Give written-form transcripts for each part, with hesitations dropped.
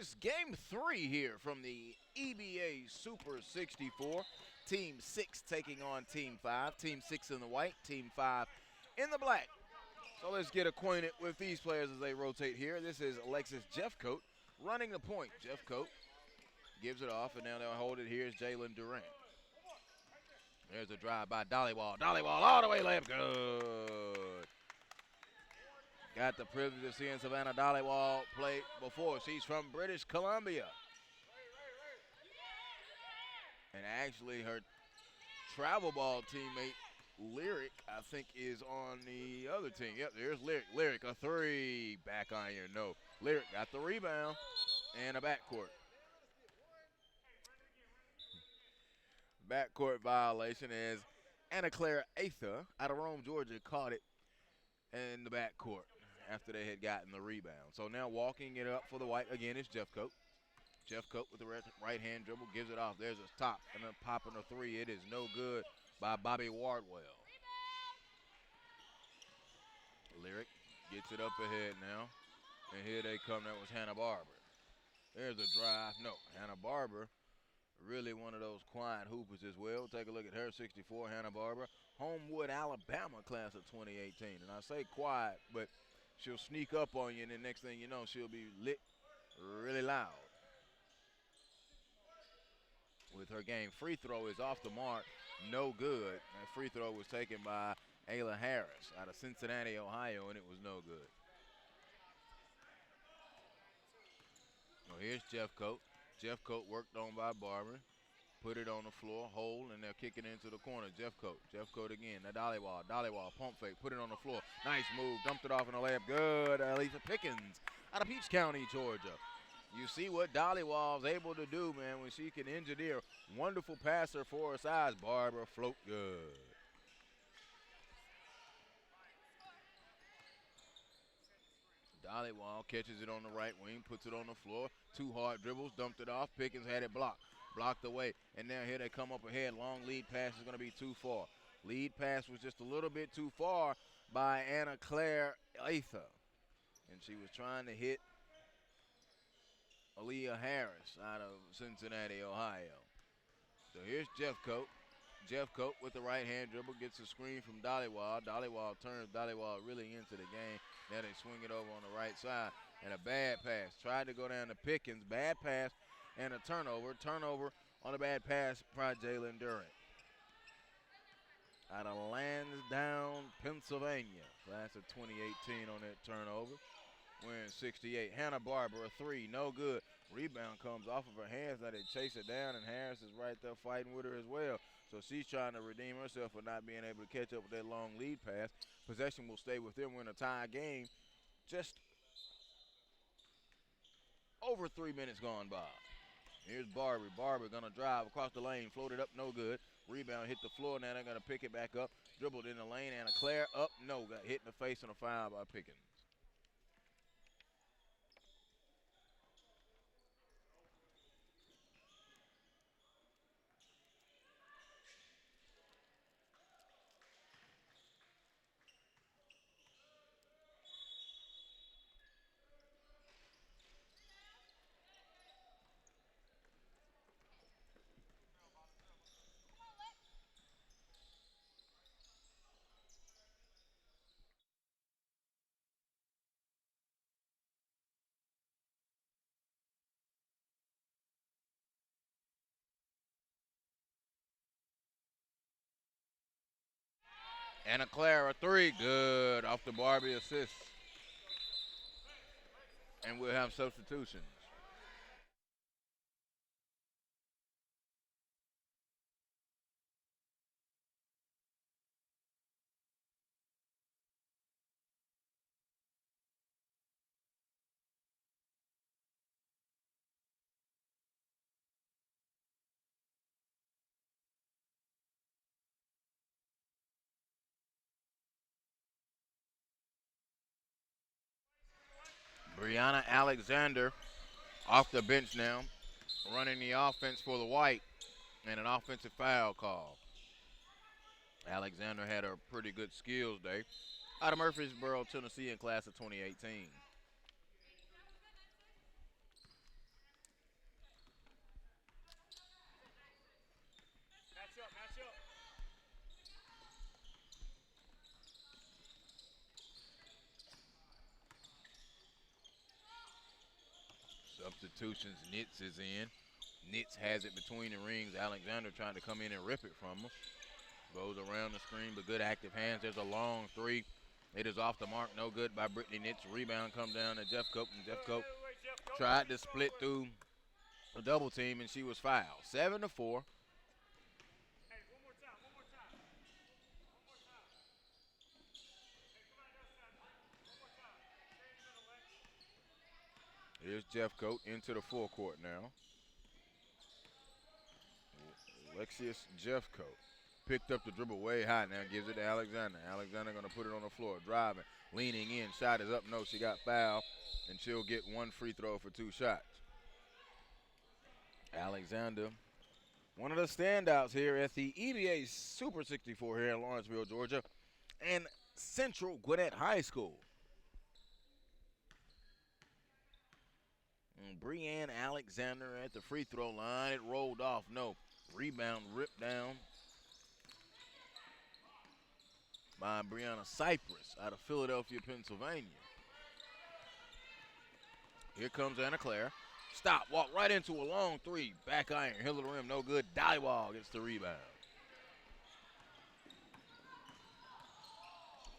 It's game 3 here from the EBA Super 64. Team 6 taking on Team 5. Team 6 in the white, Team 5 in the black. So let's get acquainted with these players as they rotate here. This is Alexis Jeffcoat running the point. Jeffcoat gives it off, and now they'll hold it. Here's Jalen Durant. There's a drive by Dollywall. Dollywall all the way left. Good. Got the privilege of seeing Savannah Dollywall play before. She's from British Columbia. And actually her travel ball teammate, Lyric, I think is on the other team. Yep, there's Lyric. Lyric, a three. Back iron, no. Lyric got the rebound and a backcourt. Backcourt violation as Anna Claire Atha out of Rome, Georgia, caught it in the backcourt after they had gotten the rebound. So now walking it up for the white again is Jeffcoat. Jeffcoat with the right hand dribble, gives it off. There's a top and then popping a three. It is no good by Bobby Wardwell. Lyric gets it up ahead now. And here they come. That was Hannah Barber. There's a drive. No, Hannah Barber, really one of those quiet hoopers as well. Take a look at her, 64, Hannah Barber. Homewood, Alabama class of 2018. And I say quiet, but she'll sneak up on you, and the next thing you know, she'll be lit really loud. With her game, free throw is off the mark, no good. That free throw was taken by Ayla Harris out of Cincinnati, Ohio, and it was no good. Well, here's Jeffcoat. Jeffcoat worked on by Barber. Put it on the floor, hold, and they're kicking into the corner. Jeffcoat. Jeffcoat again. The Dollywall. Dollywall. Pump fake. Put it on the floor. Nice move. Dumped it off in the layup. Good. Alisa Pickens out of Peach County, Georgia. You see what Dollywall's able to do, man, when she can engineer. Wonderful passer for her size. Barber float good. Dollywall catches it on the right wing, puts it on the floor. Two hard dribbles, dumped it off. Pickens had it blocked. Blocked away. And now here they come up ahead. Long lead pass is going to be too far. Lead pass was just a little bit too far by Anna Claire Atha. And she was trying to hit Aaliyah Harris out of Cincinnati, Ohio. So here's Jeffcoat. Jeffcoat with the right-hand dribble gets a screen from Dollywall. Dollywall turns Dollywall really into the game. Now they swing it over on the right side. And a bad pass. Tried to go down to Pickens. Bad pass and a turnover. Turnover on a bad pass by Jalen Durant. Out of Lansdowne, Pennsylvania. Class of 2018 on that turnover. Wearing 68. Hannah Barber, a three, no good. Rebound comes off of her hands. Now they chase it down, and Harris is right there fighting with her as well. So she's trying to redeem herself for not being able to catch up with that long lead pass. Possession will stay with them. We're in a tie game. Just over 3 minutes gone by. Here's Barber. Barber going to drive across the lane. Floated up, no good. Rebound hit the floor. Now they're going to pick it back up. Dribbled in the lane. Anna Claire up, no. Got hit in the face on a foul by Pickens. Anna Claire, a three, good, off the Barbie assist. And we'll have substitutions. Brianna Alexander off the bench now, running the offense for the white. and an offensive foul call. Alexander had a pretty good skills day out of Murfreesboro, Tennessee in class of 2018. Substitutions, Nitz is in. Nitz has it between the rings. Alexander trying to come in and rip it from him. Goes around the screen, but good active hands. There's a long three. It is off the mark, no good by Brittany Nitz. Rebound comes down to Jeff Cope, and Jeff Cope tried to split through a double team, and she was fouled. 7-4. Here's Jeff Cote into the forecourt now. Alexius Jeffcoat picked up the dribble way high now, gives it to Alexander. Alexander going to put it on the floor, driving, leaning in, shot is up. No, she got fouled, and she'll get one free throw for 2 shots. Alexander, one of the standouts here at the EBA Super 64 here in Lawrenceville, Georgia, and Central Gwinnett High School. And Breanne Alexander at the free throw line. It rolled off, no. Rebound ripped down by Brianna Cypress out of Philadelphia, Pennsylvania. Here comes Anna Claire. Stop, walk right into a long three. Back iron, hill of the rim, no good. Dywall gets the rebound.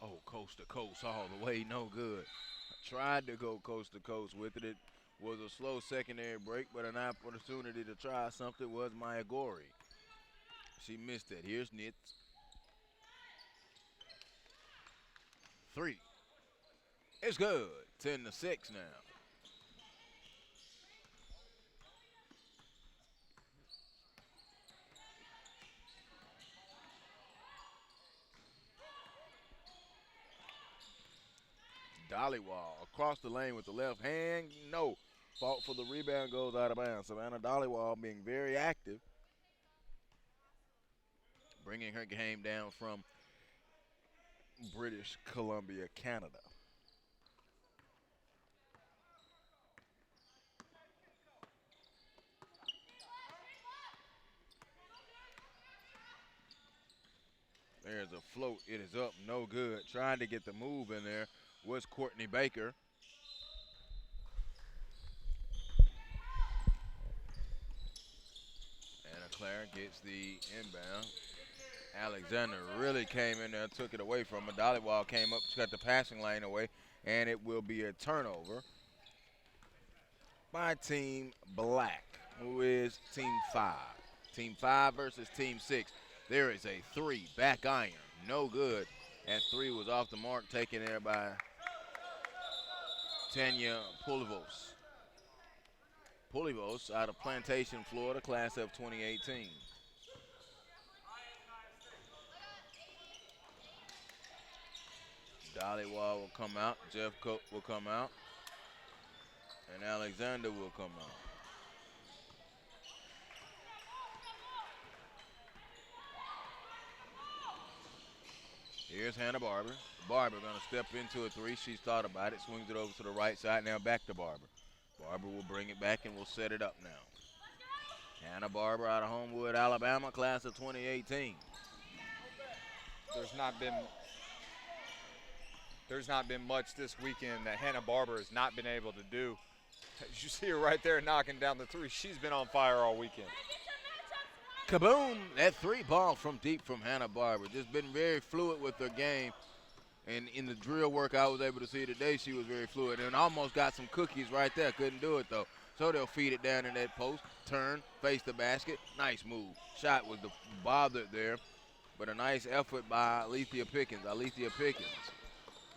Oh, coast to coast all the way, no good. Tried to go coast to coast with it. It was a slow secondary break, but an opportunity to try something was Maya Gorey. She missed it. Here's Nitz. 3. It's good. 10-6 now. Dollywall across the lane with the left hand. No. Fought for the rebound, goes out of bounds. Savannah Dollywall being very active. Bringing her game down from British Columbia, Canada. There's a float. It is up, no good. Trying to get the move in there was Courtney Baker. Anna Claire gets the inbound. Alexander really came in there and took it away from her. Dollywall came up, got the passing lane away, and it will be a turnover by Team Black, who is Team 5. Team 5 versus Team 6. There is a 3, back iron, no good. And 3 was off the mark, taken there by Tanya Pulivos. Pulivos out of Plantation, Florida, class of 2018. Dollywall will come out, Jeff Cope will come out, and Alexander will come out. Here's Hannah Barber. Barber going to step into a 3. She's thought about it, swings it over to the right side, now back to Barber. Barber will bring it back and will set it up now. Hannah Barber out of Homewood, Alabama, class of 2018. There's not been much this weekend that Hannah Barber has not been able to do. As you see her right there knocking down the 3. She's been on fire all weekend. Kaboom! That 3 ball from deep from Hannah Barber. Just been very fluid with her game. And in the drill work I was able to see today, she was very fluid. And almost got some cookies right there. Couldn't do it, though. So they'll feed it down in that post. Turn, face the basket. Nice move. Shot was bothered there. But a nice effort by Alethea Pickens.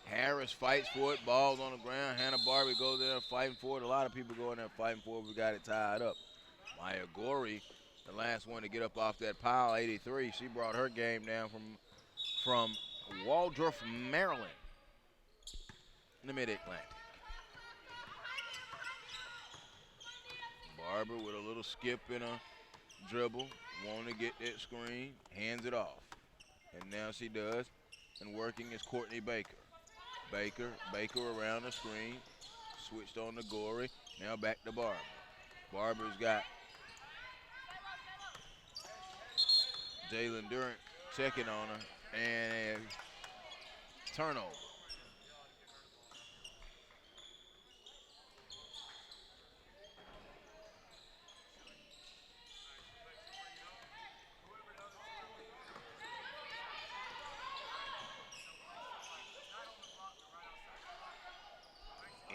Harris fights for it. Ball's on the ground. Hannah Barber goes there fighting for it. A lot of people go in there fighting for it. We got it tied up. Maya Gorey, the last one to get up off that pile, 83. She brought her game down from Waldorf, Maryland, in the Mid-Atlantic. Barber with a little skip and a dribble, want to get that screen, hands it off. And now she does. And working is Courtney Baker. Baker around the screen. Switched on to Gorey. Now back to Barber. Barber's got Jalen Durant checking on her. And a turnover.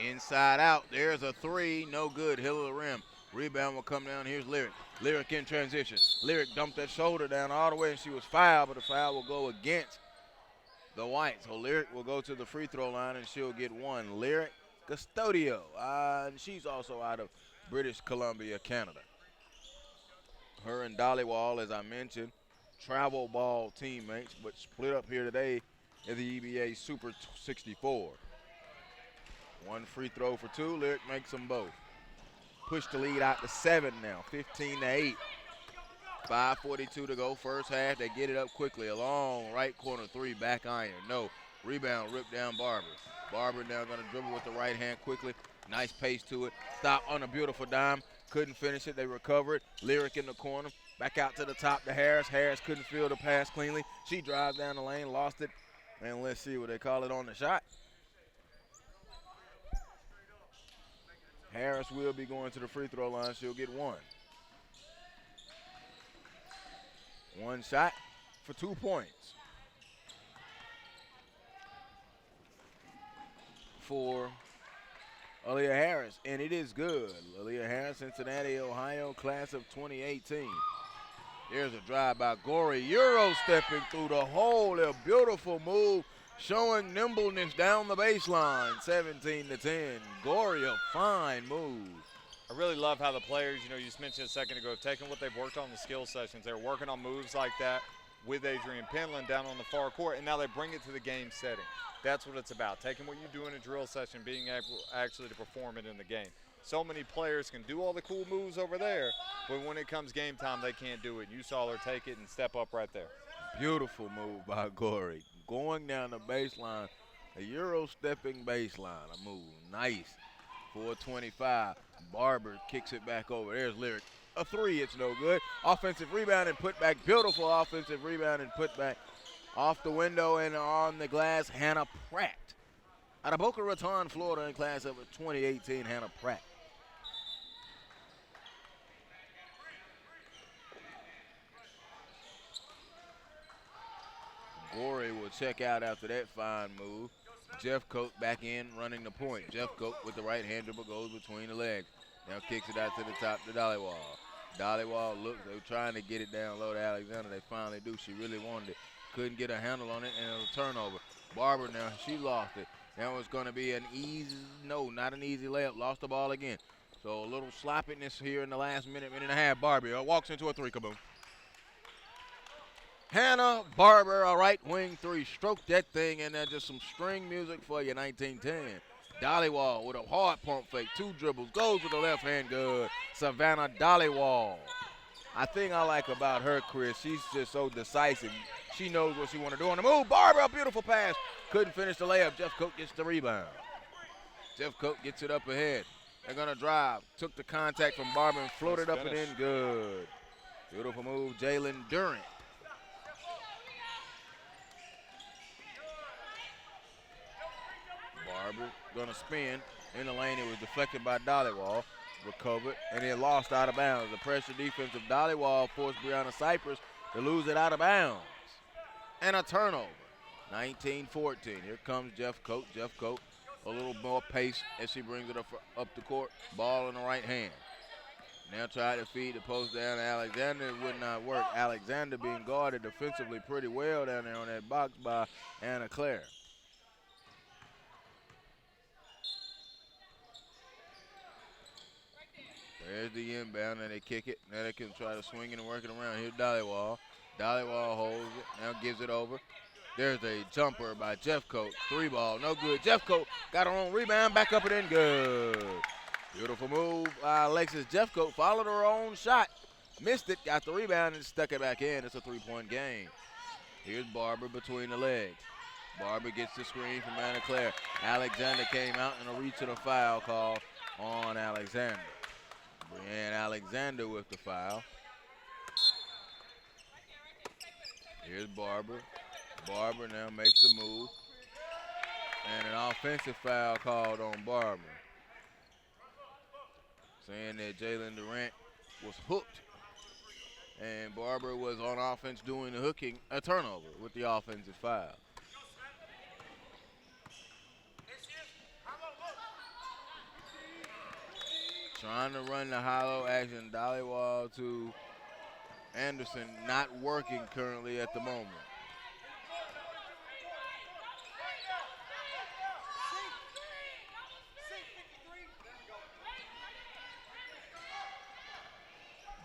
Inside out, there's a three, no good, hill of the rim. Rebound will come down, here's Lyric. Lyric in transition. Lyric dumped that shoulder down all the way and she was fouled, but the foul will go against the Whites. So Lyric will go to the free throw line and she'll get one. Lyric Custodio, and she's also out of British Columbia, Canada. Her and Dolly Wall, as I mentioned, travel ball teammates, but split up here today in the EBA Super 64. One free throw for two. Lyric makes them both. Push the lead out to 7 now, 15-8. 5:42 to go, first half. They get it up quickly. A long right corner three, back iron. No. Rebound ripped down Barber. Barber now going to dribble with the right hand quickly. Nice pace to it. Stop on a beautiful dime. Couldn't finish it. They recovered. Lyric in the corner. Back out to the top to Harris. Harris couldn't field the pass cleanly. She drives down the lane, lost it. And let's see what they call it on the shot. Harris will be going to the free throw line. She'll get one. One shot for 2 points. For Aaliyah Harris, and it is good. Aaliyah Harris, Cincinnati, Ohio, class of 2018. There's a drive by Gorey. Euro stepping through the hole. A beautiful move, showing nimbleness down the baseline. 17-10. Gorey, a fine move. I really love how the players, you just mentioned a second ago, taking what they've worked on in the skill sessions. They're working on moves like that with Adrian Penland down on the far court, and now they bring it to the game setting. That's what it's about, taking what you do in a drill session, being able actually to perform it in the game. So many players can do all the cool moves over there, but when it comes game time, they can't do it. You saw her take it and step up right there. Beautiful move by Gorey. Going down the baseline, a Euro stepping baseline, a move. Nice. 4:25. Barber kicks it back over. There's Lyric. A three, it's no good. Offensive rebound and put back. Beautiful offensive rebound and put back. Off the window and on the glass, Hannah Pratt. Out of Boca Raton, Florida, in class of 2018, Hannah Pratt. Gorey will check out after that fine move. Jeff Coat back in, running the point. Jeff Coat with the right hand dribble goes between the legs. Now kicks it out to the top to Dollywall. Dollywall looks, they were trying to get it down low to Alexander. They finally do. She really wanted it. Couldn't get a handle on it, and it was a turnover. Barber now, she lost it. Now it's going to be an easy, no, not an easy layup. Lost the ball again. So a little sloppiness here in the last minute and a half. Barber walks into a three, kaboom. Hannah Barber, a right wing three. Stroked that thing, and then just some string music for you, 19-10. Dollywall with a hard pump fake. 2 dribbles. Goes with the left hand good. Savannah Dollywall. I think I like about her, Chris, she's just so decisive. She knows what she want to do on the move. Barber, a beautiful pass. Couldn't finish the layup. Jeff Coat gets the rebound. Jeff Coat gets it up ahead. They're going to drive. Took the contact from Barber and floated up and in good. Beautiful move, Jalen Durant. Barber going to spin in the lane. It was deflected by Dollywall. Recovered, and then lost out of bounds. The pressure defense of Dollywall forced Brianna Cypress to lose it out of bounds. And a turnover. 19-14. Here comes Jeff Coat. Jeff Coat, a little more pace as she brings it up the court. Ball in the right hand. Now try to feed the post down to Alexander. It would not work. Alexander being guarded defensively pretty well down there on that box by Anna Claire. There's the inbound, and they kick it. Now they can try to swing it and work it around. Here's Dollywall. Dollywall holds it, now gives it over. There's a jumper by Jeff Coat. 3 ball, no good. Jeff Coat got her own rebound, back up and in, good. Beautiful move by Alexis Jeff Coat. Followed her own shot. Missed it, got the rebound, and stuck it back in. It's a three-point game. Here's Barber between the legs. Barber gets the screen from Anna Claire. Alexander came out and a reach and a foul call on Alexander. Brianne Alexander with the foul. Here's Barber. Barber now makes the move. And an offensive foul called on Barber. Saying that Jalen Durant was hooked. And Barber was on offense doing the hooking, a turnover with the offensive foul. Trying to run the hollow action. Dollywall to Anderson, not working currently at the moment.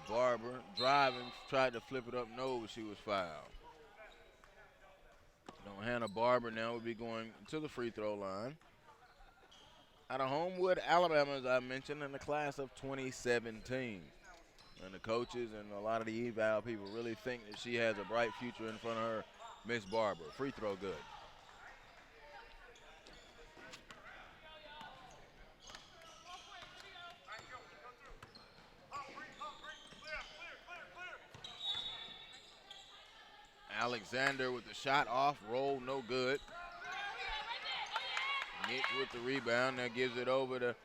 Barber driving, tried to flip it up, no, but she was fouled. Hannah Barber now will be going to the free throw line. Out of Homewood, Alabama, as I mentioned, in the class of 2017. And the coaches and a lot of the eval people really think that she has a bright future in front of her, Miss Barber. Free throw good. Alexander with the shot off, roll no good. Nick with the rebound, now gives it over to,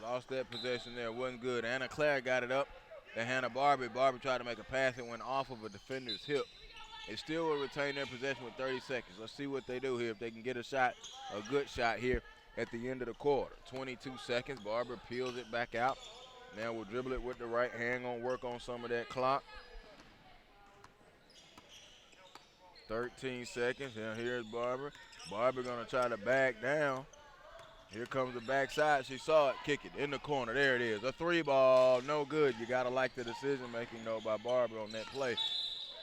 lost that possession there, wasn't good. Anna Claire got it up to Hannah Barber. Barber tried to make a pass and went off of a defender's hip. They still will retain their possession with 30 seconds. Let's see what they do here, if they can get a shot, a good shot here at the end of the quarter. 22 seconds, Barber peels it back out. Now we'll dribble it with the right hand, gonna work on some of that clock. 13 seconds, now here's Barber. Barber gonna try to back down. Here comes the backside, she saw it, kick it in the corner, there it is. A three ball, no good. You gotta like the decision making though by Barber on that play.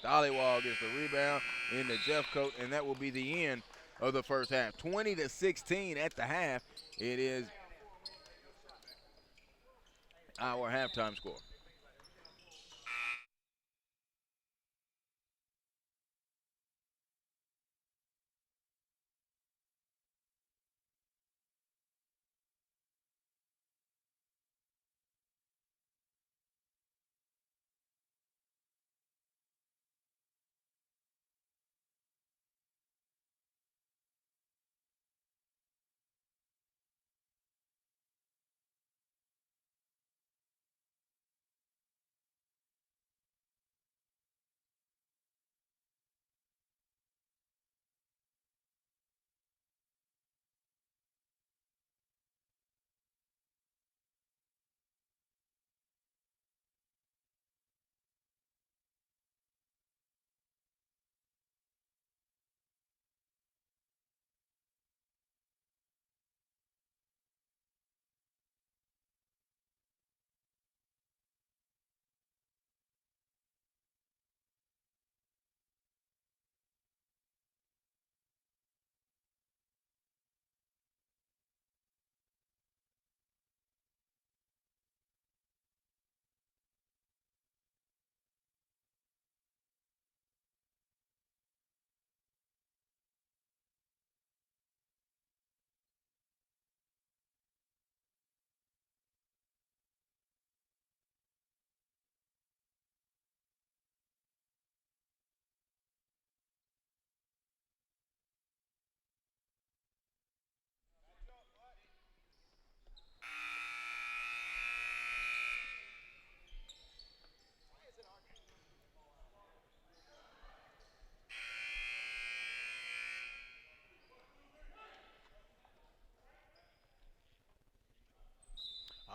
Dollywall gets the rebound in the Jeff coat, and that will be the end of the first half. 20-16 at the half. It is our halftime score.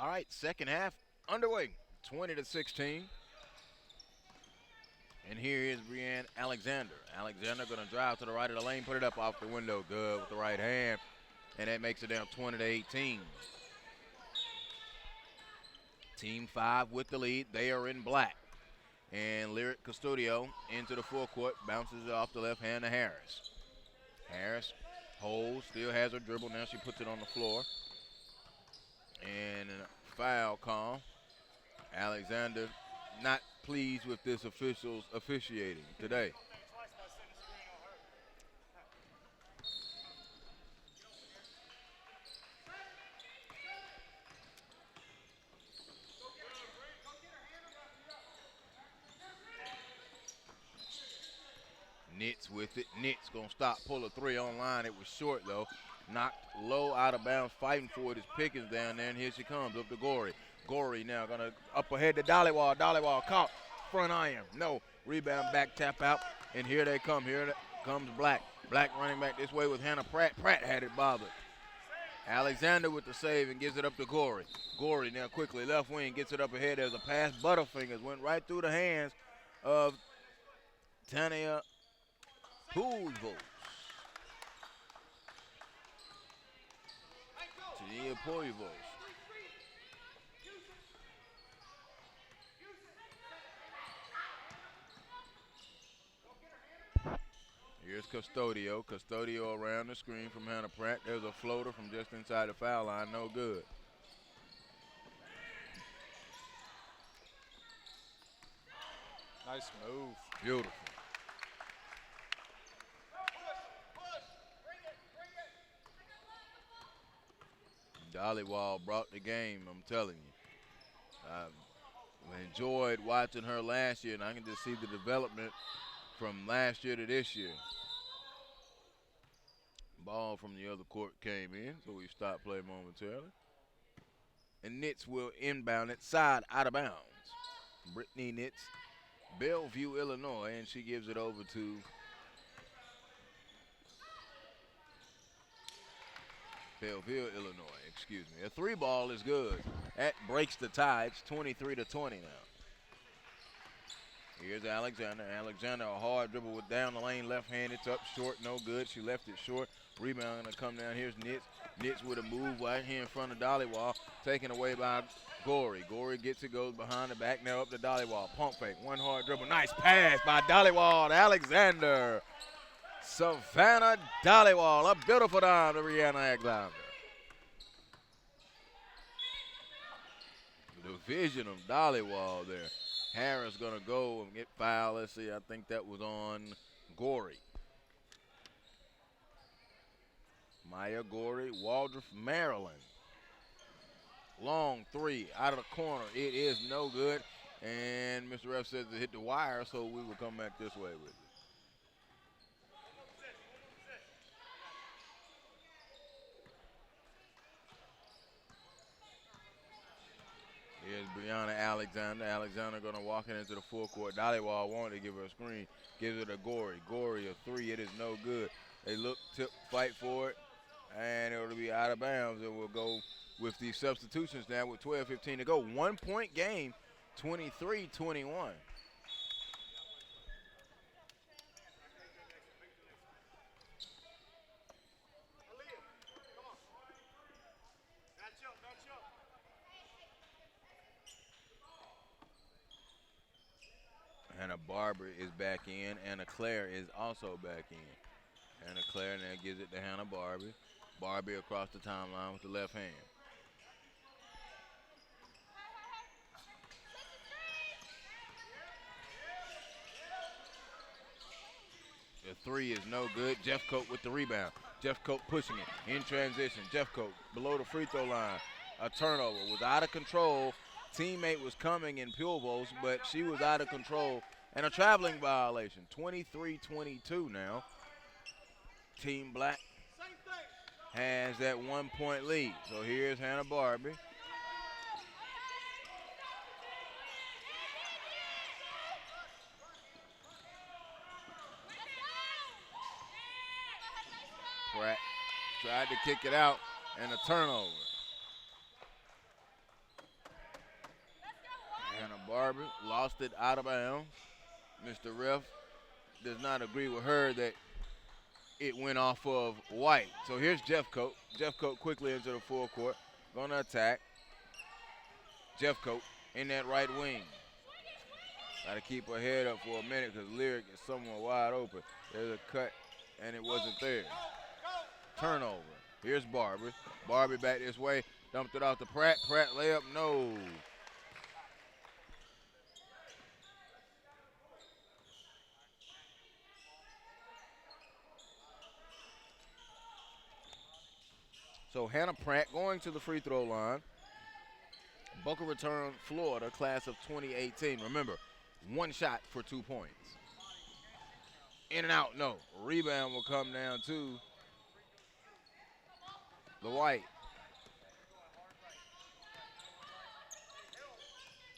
All right, second half underway, 20-16. And here is Brianne Alexander. Alexander gonna drive to the right of the lane, put it up off the window, good with the right hand. And that makes it down 20-18. Team 5 with the lead, they are in black. And Lyric Custodio into the full court, bounces it off the left hand to Harris. Harris holds, still has her dribble, now she puts it on the floor. And foul call. Alexander not pleased with this official's officiating today. Nitz with it. Nitz gonna stop, pull a three online. It was short though. Knocked low, out of bounds, fighting for it is Pickens down there, and here she comes up to Gorey. Gorey now gonna up ahead to Dollywall. Dollywall caught, front iron, no. Rebound, back tap out, and here they come. Here comes Black. Black running back this way with Hannah Pratt. Pratt had it bothered. Alexander with the save and gives it up to Gorey. Gorey now quickly left wing, gets it up ahead. There's a pass. Butterfingers went right through the hands of Tania Pulvos. Tania Pulvos. Here's Custodio. Custodio around the screen from Hannah Pratt. There's a floater from just inside the foul line. No good. Nice move. Beautiful. Dollywall brought the game, I'm telling you. I enjoyed watching her last year, and I can just see the development from last year to this year. Ball from the other court came in, so we stopped play momentarily. And Nitz will inbound it, side out of bounds. Brittany Nitz, Bellevue, Illinois, and she gives it over to Belleville, Illinois, excuse me. A three ball is good. That breaks the tie. It's 23-20 now. Here's Alexander. Alexander, a hard dribble with down the lane, left hand. It's up short, no good. She left it short. Rebound gonna come down. Here's Nitz. Nitz with a move right here in front of Dollywall, taken away by Gorey. Gorey gets it, goes behind the back, now up to Dollywall. Pump fake, one hard dribble. Nice pass by Dollywall to Alexander. Savannah Dollywall, a beautiful dime to Rihanna Alexander. The vision of Dollywall there. Harris gonna go and get fouled. Let's see, I think that was on Gorey. Maya Gorey, Waldorf, Maryland. Long three out of the corner. It is no good. And Mr. Ref says it hit the wire, so we will come back this way with it. Here's Brianna Alexander. Alexander gonna walk it into the full court. Dollywall wanted to give her a screen. Gives it to Gorey. Gorey a three. It is no good. They look, tip, fight for it, and it will be out of bounds. And we'll go with the substitutions now with 12:15 to go. 1 point game, 23-21. Hannah Barber is back in. Anna Claire is also back in. Anna Claire now gives it to Hannah Barbie. Barbie across the timeline with the left hand. The three is no good. Jeffcoat with the rebound. Jeffcoat pushing it in transition. Jeffcoat below the free throw line. A turnover, was out of control. Teammate was coming in Pulvos, but she was out of control. And a traveling violation. 23-22 now. Team Black has that 1 point lead. So here's Hannah Barbie. Pratt tried to kick it out and a turnover. Hannah Barbie lost it out of bounds. Mr. Ref does not agree with her that it went off of White. So here's Jeffcoat. Jeffcoat quickly into the full court. Gonna attack. Jeffcoat in that right wing. Got to keep her head up for a minute because Lyric is somewhat wide open. There's a cut, and it wasn't there. Turnover. Here's Barbie. Barbie back this way. Dumped it out to Pratt. Pratt layup, no. So Hannah Pratt going to the free throw line. Boca Raton, Florida, class of 2018. Remember, one shot for 2 points. In and out, no. Rebound will come down to the White.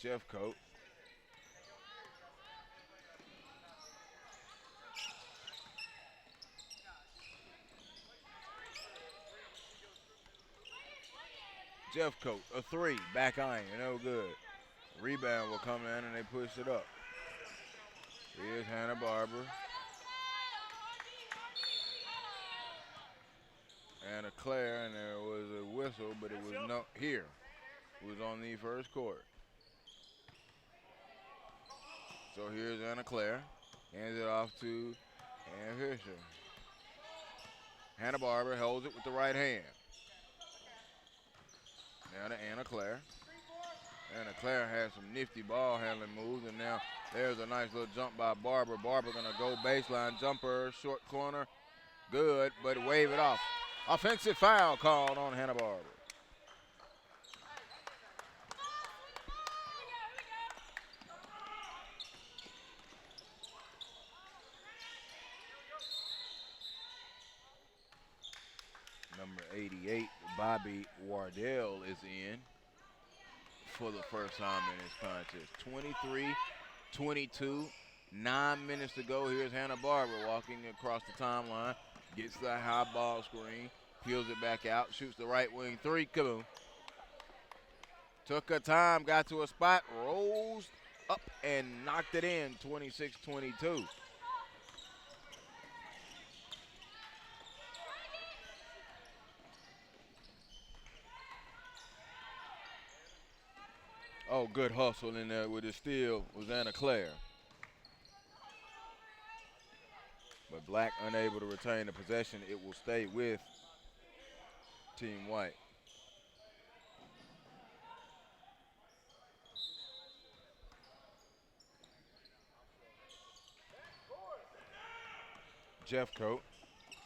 Jeffcoat. Jeffcoat, a three, back iron, no good. Rebound will come in and they push it up. Here's Hannah Barber. And a Claire, and there was a whistle, but it was no here. It was on the first court. So here's Anna Claire. Hands it off to Ann Fisher. Hannah Barber holds it with the right hand. Now to Anna Claire. Anna Claire has some nifty ball handling moves, and now there's a nice little jump by Barber. Barber gonna go baseline jumper, short corner, good, but wave it off. Offensive foul called on Hannah Barber. Number 88, Bobby Wardell is in for the first time in this contest. 23-22, 9 minutes to go. Here's Hannah Barber walking across the timeline, gets the high ball screen, peels it back out, shoots the right wing three, kaboom. Took her time, got to a spot, rolls up and knocked it in, 26-22. Oh, good hustle in there with the steal was Anna Claire. But Black unable to retain the possession. It will stay with Team White. Jeffcoat.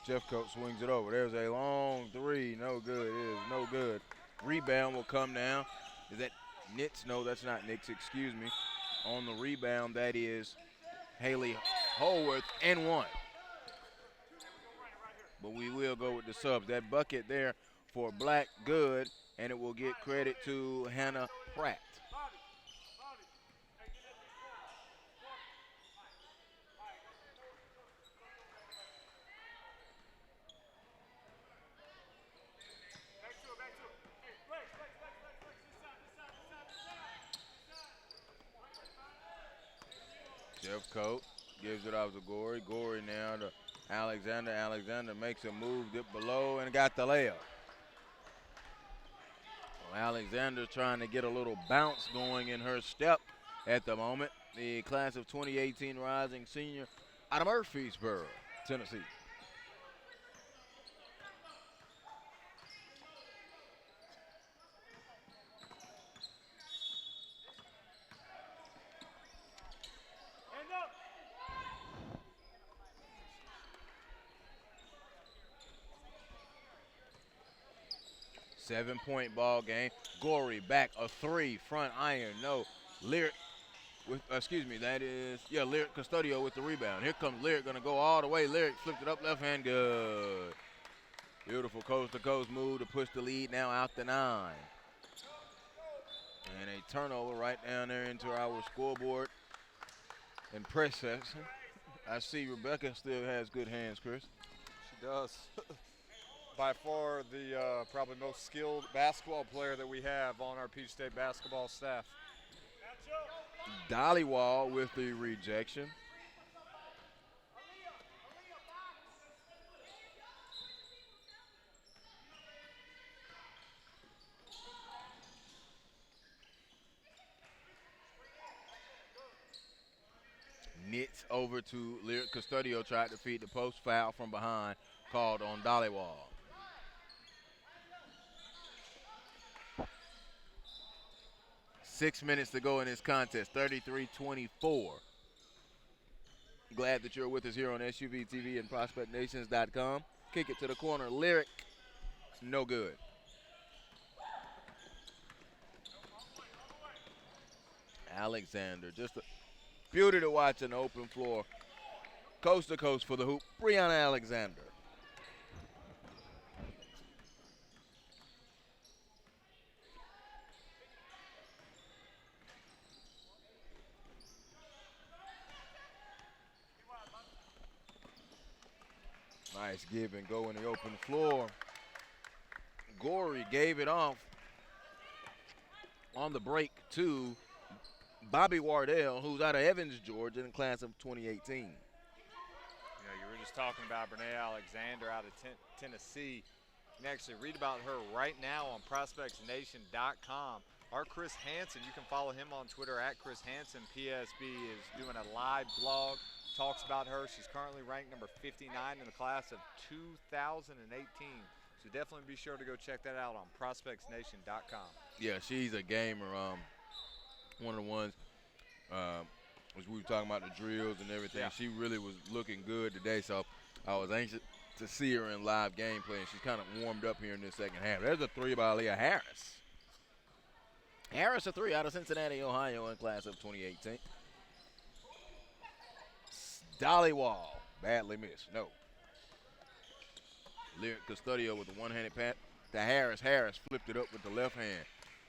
Jeffcoat swings it over. There's a long three. No good. It is no good. Rebound will come down. Is that Nitz? No, that's not Nix. Excuse me. On the rebound, that is Haley Holworth and one. But we will go with the subs. That bucket there for Black, good, and it will get credit to Hannah Pratt. Jeffcoat gives it off to Gorey. Gorey now to Alexander. Alexander makes a move, dip below, and got the layup. Well, Alexander trying to get a little bounce going in her step at the moment. The class of 2018 rising senior out of Murfreesboro, Tennessee. Seven-point ball game. Gorey back, a three, front iron, no. Lyric with, that is, Lyric Custodio with the rebound. Here comes Lyric, gonna go all the way. Lyric flipped it up left hand, good. Beautiful coast-to-coast move to push the lead now out to 9. And a turnover right down there into our scoreboard and press section. I see Rebecca still has good hands, Chris. She does. By far the probably most skilled basketball player that we have on our Peach State basketball staff. Dollywall with the rejection. Nits over to Lyric Custodio, tried to feed the post, foul from behind, called on Dollywall. 6 minutes to go in this contest, 33-24. Glad that you're with us here on SUV TV and ProspectNations.com. Kick it to the corner. Lyric, no good. Alexander, just a beauty to watch an open floor. Coast to coast for the hoop. Brianna Alexander. Nice give and go in the open floor. Gorey gave it off on the break to Bobby Wardell, who's out of Evans, Georgia, in the class of 2018. You were just talking about Brene Alexander out of Tennessee. You can actually read about her right now on ProspectsNation.com. Our Chris Hansen, you can follow him on Twitter at Chris Hansen. PSB is doing a live blog, talks about her. She's currently ranked number 59 in the class of 2018. So definitely be sure to go check that out on ProspectsNation.com. Yeah, she's a gamer. One of the ones, as we were talking about the drills and everything, she really was looking good today. So I was anxious to see her in live gameplay, and she's kind of warmed up here in this second half. There's a three by Leah Harris. Harris, a three out of Cincinnati, Ohio, in class of 2018. Dollywall, badly missed, no. Lyric Custodio with a one-handed pat to Harris. Harris flipped it up with the left hand.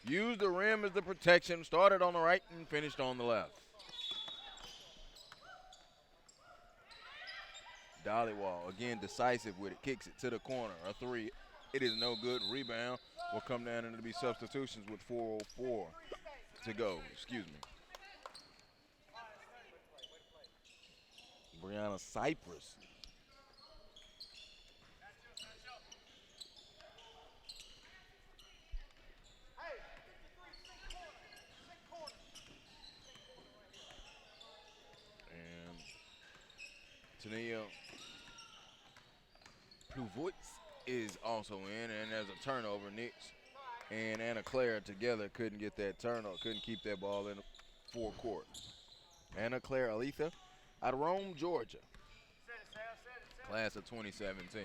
Used the rim as the protection, started on the right and finished on the left. Dollywall, again decisive with it, kicks it to the corner, a three. It is no good. Rebound will come down and it'll be substitutions with 4:04 to go. Excuse me. Brianna Cypress. And Tania Pluvoitz is also in, and there's a turnover. Nix and Anna Claire together couldn't get that turnover, couldn't keep that ball in the forecourt. Anna Claire Aletha out of Rome, Georgia, class of 2017.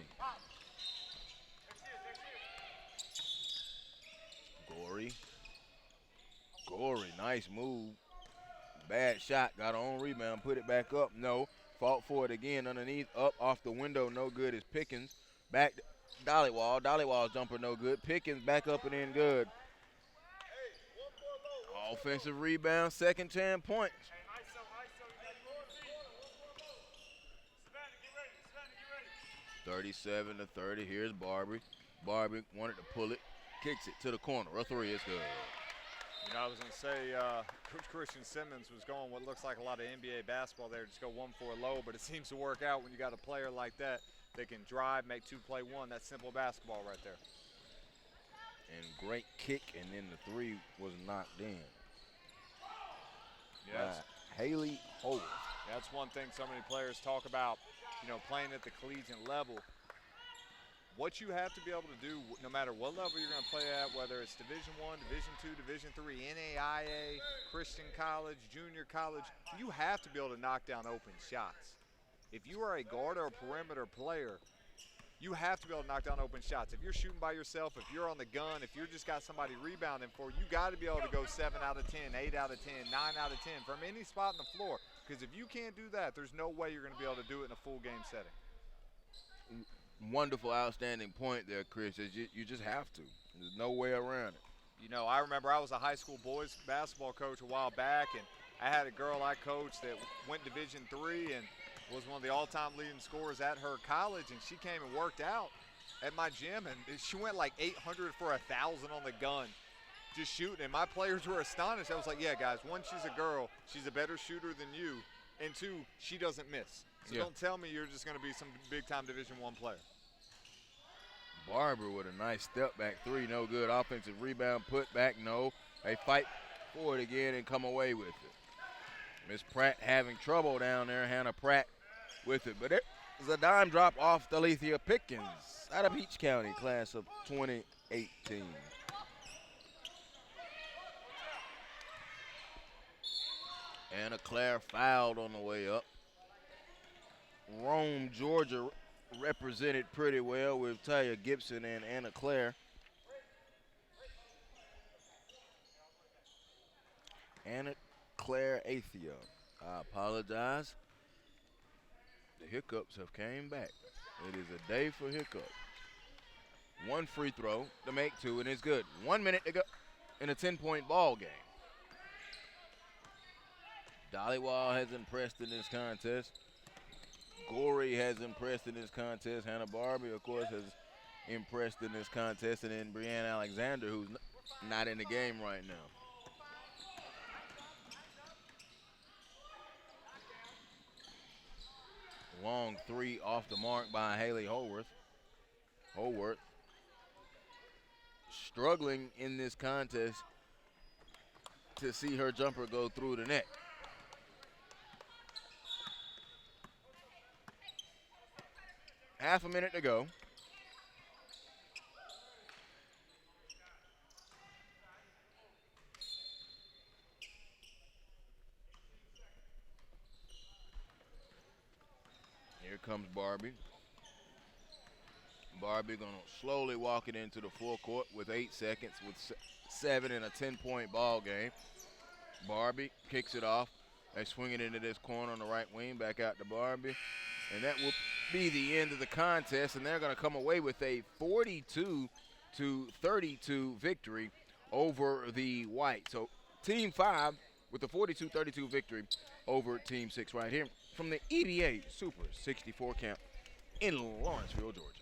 Gorey, nice move. Bad shot, got her own rebound, put it back up, no. Fought for it again underneath, up off the window, no good is Pickens. Back to Dollywall, Dollywall's jumper no good. Pickens back up and in good. Offensive rebound, second 10 points. 37-30, here's Barbie. Barbie wanted to pull it, kicks it to the corner, a three is good. You know, I was going to say, Coach Christian Simmons was going what looks like a lot of NBA basketball there, just go 1-4 low, but it seems to work out when you got a player like that that can drive, make two, play one. That's simple basketball right there. And great kick, and then the three was knocked in. Yes. Haley Holt. That's one thing so many players talk about, you know, playing at the collegiate level. What you have to be able to do, no matter what level you're going to play at, whether it's Division I, Division II, Division III, NAIA, Christian college, junior college, you have to be able to knock down open shots. If you are a guard or a perimeter player, you have to be able to knock down open shots. If you're shooting by yourself, if you're on the gun, if you're just got somebody rebounding for you, got to be able to go 7 out of 10, 8 out of 10, 9 out of 10 from any spot on the floor. Because if you can't do that, there's no way you're going to be able to do it in a full game setting. Wonderful, outstanding point there, Chris. You just have to. There's no way around it. You know, I remember I was a high school boys basketball coach a while back, and I had a girl I coached that went Division III and was one of the all-time leading scorers at her college, and she came and worked out at my gym, and she went like 800 for 1,000 on the gun, just shooting. And my players were astonished. I was like, yeah, guys, one, she's a girl. She's a better shooter than you. And two, she doesn't miss. So don't tell me you're just going to be some big-time Division I player. Barber with a nice step-back three, no good. Offensive rebound, put back, no. They fight for it again and come away with it. Miss Pratt having trouble down there, Hannah Pratt with it. But there's a dime drop off Deleithia Pickens out of Peach County, class of 2018. Anna Claire fouled on the way up. Rome, Georgia represented pretty well with Taya Gibson and Anna Claire. Anna Claire Athea. I apologize. The hiccups have came back. It is a day for hiccups. One free throw to make two, and it's good. 1 minute to go in a 10-point ball game. Dollywall has impressed in this contest. Gorey has impressed in this contest. Hannah Barbie, of course, has impressed in this contest. And then Brianne Alexander, who's not in the game right now. Long three off the mark by Haley Holworth. Holworth struggling in this contest to see her jumper go through the net. Half a minute to go. Here comes Barbie. Barbie gonna slowly walk it into the full court with 8 seconds with 7 in a 10-point ball game. Barbie kicks it off. They swing it into this corner on the right wing, back out to Barbie. And that will be the end of the contest, and they're gonna come away with a 42-32 victory over the White. So Team 5 with the 42-32 victory over Team 6 right here from the EBA Super 64 camp in Lawrenceville, Georgia.